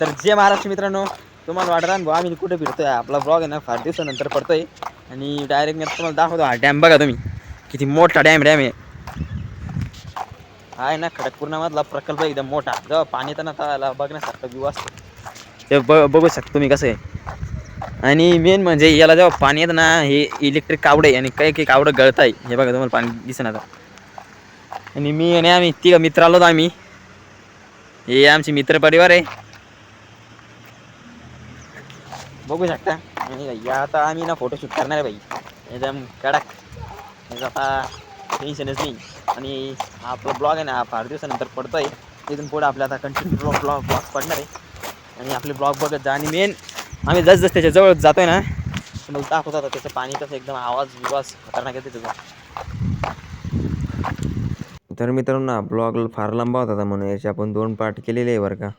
तर जे महाराष्ट्र मित्रांनो, तुम्हाला वाटत भाऊ आम्ही कुठे फिरतोय, आपला ब्लॉग आहे ना फार दिवसानंतर पडतोय आणि डायरेक्ट मी तुम्हाला दाखवतो हा डॅम. बघा तुम्ही किती मोठा डॅम आहे. हा आहे ना खडकपूर्णामधला प्रकल्प एकदम मोठा. जेव्हा पाणी येतं ना त्याला बघण्यासारखा व्ह्यू असतो, ते बघू शकता तुम्ही कसं आहे. आणि मेन म्हणजे याला जेव्हा पाणी येतं ना, हे इलेक्ट्रिक कावडे आणि काही काही कावडं गळत आहे. हे बघा तुम्हाला पाणी दिसेना आता. आणि मी आणि आम्ही तिघ मित्र आलो. आम्ही हे आमचे मित्र परिवार आहे, बघू शकता. आणि आता आम्ही ना फोटोशूट करणार आहे भाई, एकदम कडक. आता टेन्शनच नाही. आणि आपला ब्लॉग आहे ना फार दिवसानंतर पडतोय. तिथून पुढे आपल्या आता कंटिन्यू ब्लॉग पडणार आहे आणि आपले ब्लॉग बघत जा. आणि मेन आम्ही जसं त्याच्या जवळ जातोय ना, मग दाखवत होता त्याचं पाणी कसं एकदम आवाज खतरनाक येते त्याचा. तर मित्रांनो ब्लॉग फार लांबा होता म्हणून याचे आपण 2 पार्ट केलेले आहे बरं का.